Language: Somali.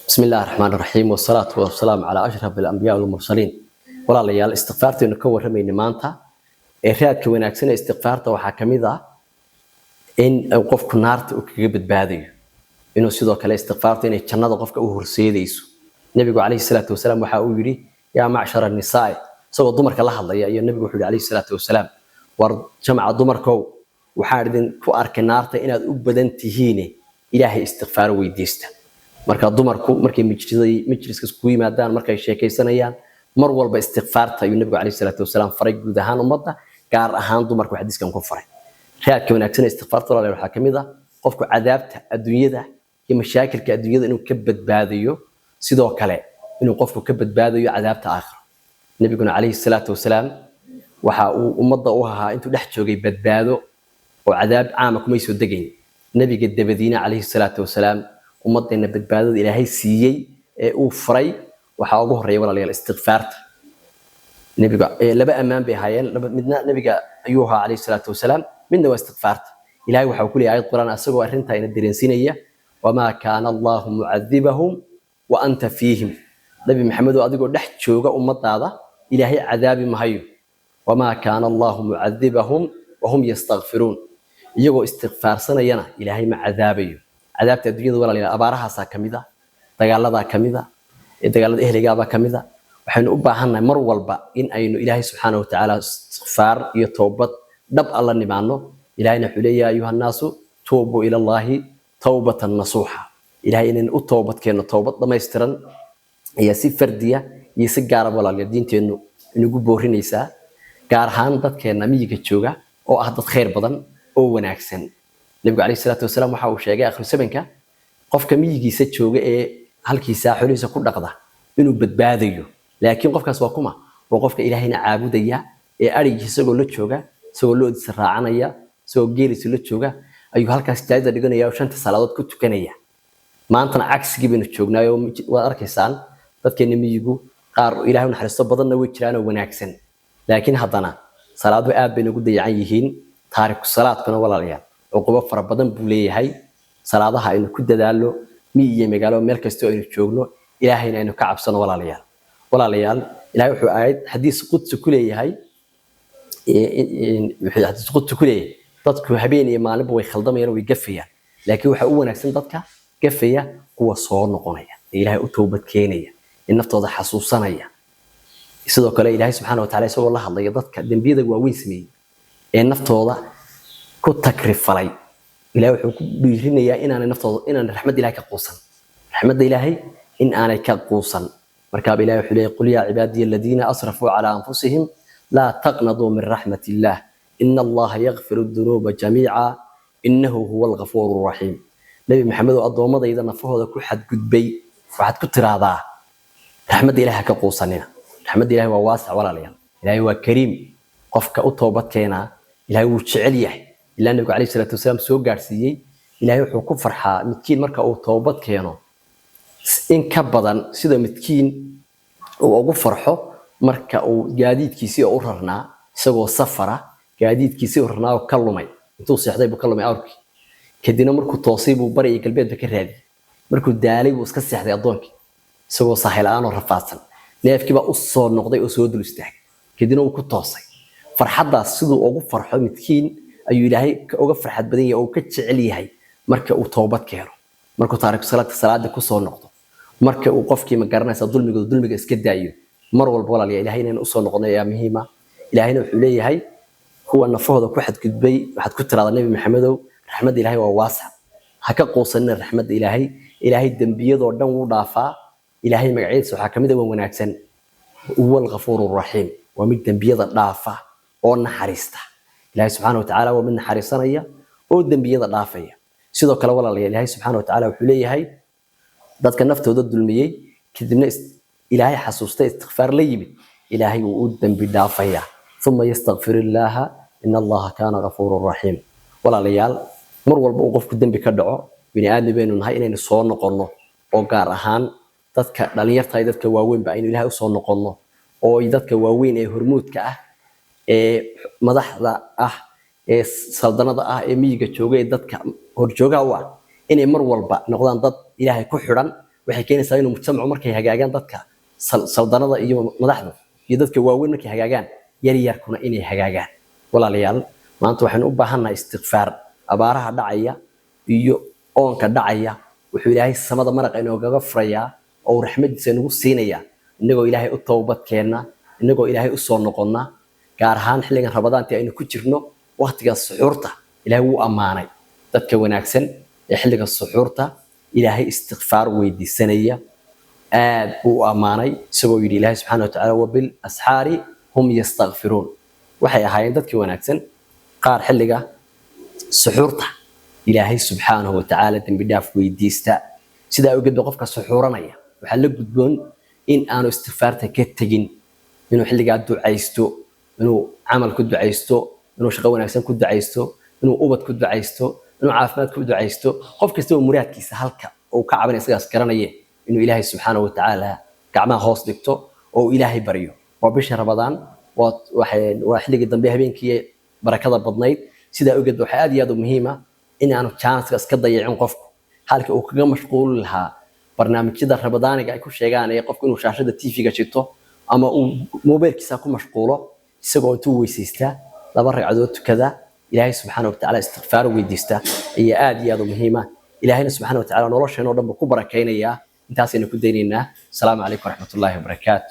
بسم الله الرحمن الرحيم والصلاة والسلام على أشرف الأنبياء والمرسلين. ولا ليال استغفارتي إنه كور رميني مانتا إرشاد كوناكسين استغفارته وحكميدا إن أوقف كنارت وكجبت بادي إنه سيدو كلا استغفارتي إن الجنة قفك أوهر سيديسو النبي عليه الصلاة والسلام وحاولي يا معشر النساء سوى ضمرك الله يا النبي عليه الصلاة والسلام ورجمع ضمركو وحاردين كو أركنارت إن أبدن تهيني إلهي استغفار ويديسته marka dumarku markay majliska isku yimaadaan markay sheekaysanayaan mar walba istighfaarta ayuu nabiga kaleey salaatu wasalaam faray guud ahaan ummadda gaar ahaan dumarku xadiiskan ku faray raadka wanaagsan istighfaarta waxa kamid ah qofku cadaabta adduunyada iyo mashaakilka adduunyada inuu ka badbaadiyo sidoo kale inuu qofku ka badbaadiyo cadaabta aakhir nabiga kaleey salaatu wasalaam waxa uu ummadda u ahaa intuu dhex joogay badbaado oo cadaab caama kuma soo degayn nabiga dabadiina kaleey salaatu wasalaam ummadena badbaadada ilaahay siiyay ee uu faray waxa ugu horeeyay walaalayaal istighfaarta nabiga laba amaan bay hayeen midna nabiga ayuu ahaa kaleey salaatu wasalaam midna waa istighfaarta ilaahay waxa uu ku leeyahay quraan asagoo arinta ina dareensinaya wama kaana allah mu'adhibahum wa anta fiihim nabi maxamed oo adigoo dhex jooga ummadaada ilaahay cadaabi mahayo wama kaana allah mu'adhibahum wa hum yastaghfiruun iyagoo istighfaarsanayana ilaahay ma cadaabayo cadaabta adduunyada walaalayaal abaarahaasa kamida dagaalada kamida dagaalada ehligaaba kamida waxaynu u baahannahay mar walba in aynu ilaahay subxaanahu wa ta'aala istighfaar iyo toobad dhab alla nimaano ilaahayna wuxuu leeyahay ayuha naasu tuubu ila allahi tawbatan nasuha ilaahay inaan u toobad keeno toobad dhameystiran iyo si fardiya iyo si gaar ah walaalayaal diinteenu inagu boorinaysaa gaar ahaan dadkeena miyiga jooga oo ah dad khayr badan oo wanaagsan nabiga kaleey salaatu wasalaam waxa uu sheegay akhir sabanka qofka miyigiisa jooga ee halkiisa xoliisa ku dhaqda inuu badbaadayo laakiin qofkaas waa kuma oo qofka ilaahayna caabudaya ee arigiisa isagoo la jooga isagoo loo israacanaya isagoo geelisa la jooga ayuu halkaas taayada dhiganaya oo shanta salaadood ku tukanaya maantana cagsigii baynu joognaayo waa arkaysaan dadkeena miyigu qaar ilaahay naxariisto badanna way jiraan oo wanaagsan laakiin haddana salaaduhu aad bay nagu dayacan yihiin taariiku salaadkuna walaalayaal عقوبة فربضن بوليه صلاة إنه كده دالو مية مقالو مركز تو إنه شغله إلهينا إنه كعب سنة ولا ليال إلهي وحو آيات حديث قدس كليه هاي حديث قدس كليه تذكر حبيني ما نبغى يخلدم ينو يقفيا لكن وحقوق نفسن تذكر قفيا هو صور نقونيا إلهي أتوبة كينيا النفط هذا حسوسانيا يصدق على إلهي سبحانه وتعالى سوى الله الله يذكر دنبيذك وين سمي النفط هذا كتكرف فلي إلهي وحكم بيجيني إن أنا نفترض إن أنا رحمة إلهي كقوسا رحمة إلهي إن أنا كقوسا مركب إلهي وحلي قل يا عبادي الذين أسرفوا على أنفسهم لا تقنطوا من رحمة الله إن الله يغفر الذنوب جميعا إنه هو الغفور الرحيم نبي محمد وأضو مضى إذا نفوه ذا كل حد قد بي وحد كتر هذا رحمة إلهي كقوسا لنا رحمة إلهي وواسع ولا ليان إلهي وكريم قفك أطوبت كينا إلهي وشعليه إلا النبي عليه الصلاة والسلام سوق جارسيي إلهي وحكم فرحة متكين مركا أو توبت كيانو إن كبضان سيدا متكين أو فرحه مركا أو جاديد كيسي أوررنا سوى سفرة جاديد كيسي أوررنا وكلمي توصي حدا بكلمي أوركي كدينا مركو توصيب وبرئي كالبيت بكرهادي مركو دالي وسكسي حدا يضونك سوى صحي الآن ورفاسا نايف كيبا أصور نقضي أسود الاستحك كدينا وكو توصي فرحة سيدا أو فرحه متكين ayuu ilaahay uga farxad badan yahay oo ka jecel yahay marka uu toobad keeno marka taariikh salaada ku soo noqdo marka uu qofkii ma garanaysa dulmiga iska daayo mar walba walaal ilaahay inuu soo noqdo ayaa muhiim ah ilaahayna wuxuu leeyahay kuwa nafahooda ku xad gudbay waxaad ku tiraada nabi maxamedow raxmad ilaahay waa waasa ha ka qoosanina raxmad ilaahay dambiyada oo dhan wuu dhaafaa ilaahay magaciisa waxa kamid ah wanaagsan wal ghafuurur rahiim waa mid dambiyada dhaafa oo naxariista إلهي سبحانه وتعالى ومن حريصانية ودم بيضا ضافية سيدو كلا ولا إلهي سبحانه وتعالى وحليه هاي ذاتك النفط ضد المية كدمنا إلهي حسوسته استغفار ليبي إلهي ودم بالضافية ثم يستغفر الله إن الله كان غفور رحيم ولا ليال مر والبوقف قدام بكدعو بني آدم بينه هاي إنه صور نقرنه أو قارهان ذاتك دليرت هاي ذاتك واوين بأين إلهي صور نقرنه أو ذاتك واوين هرمود كأه madaxda ah ee saldanada ah ee miyiga jooga ee dadka hor jooga waa inay mar walba noqdaan dad ilaahay ku xiran waxay keenaysaa inuu mujtamacu markay hagaagaan dadka saldanada iyo madaxda iyo dadka waaweyn markay hagaagaan yaryarkuna inay hagaagaan walaalayaal maanta waxaan u baahannahay istighfaar abaaraha dhacaya iyo oonka dhacaya wuxuu ilaahay samada maraqa inoogaga furayaa oo raxmadiisa nagu siinaya inagoo ilaahay u toobad keena inagoo ilaahay u soo noqonna gaar ahaan xilligan rabadaantii aynu ku jirno waqtiga suxuurta ilaahay wuu ammaanay dadka wanaagsan ee xilliga suxuurta ilaahay istighfaar weydiisanaya aad buu u ammaanay isagoo yidhi ilaahay subxaana watacaala wabil asxaari hum yastaghfiruun waxay ahaayeen dadkii wanaagsan qaar xilliga suxuurta ilaahay subxaanahu watacaala dembi dhaaf weydiista sidaa awgeed ba qofka suxuuranaya waxaa la gudboon in aanu istighfaarta ka tegin inuu xilligaa ducaysto inuu camal ku ducaysto inuu shaqo wanaagsan ku ducaysto inuu ubad ku ducaysto inuu caafimaad ku ducaysto qof kasta oo muraadkiisa halka oo ka cabanaya isagaas garanaya inuu ilaahay subxaanahu watacaala gacmaha hoos dhigto oo ilaahay baryo waa bisha rabadaan waa xilligii dambe habeenkii barakada badnayd sidaa awgeed waxaa aad iyo aad u muhiima in aanu janska iska dayacin qofku halka uu kaga mashquuli lahaa barnaamijyada rabadaaniga ay ku sheegaan ee qofku inuu shaashada TV-ga jito ama uu mobilkiisa ku mashquulo isagoo intuu weysaysta laba ragcadood tukada ilaahay subxaanahu watacaala istighfaar weydiista ayaa aad iyo aad u muhiima ilaahayna subxaanahu watacaala nolosheena oo dhan ku barakaynaya intaasayna ku daynaynaa asalaamu calaykum waraxmatullaahi wabarakaatu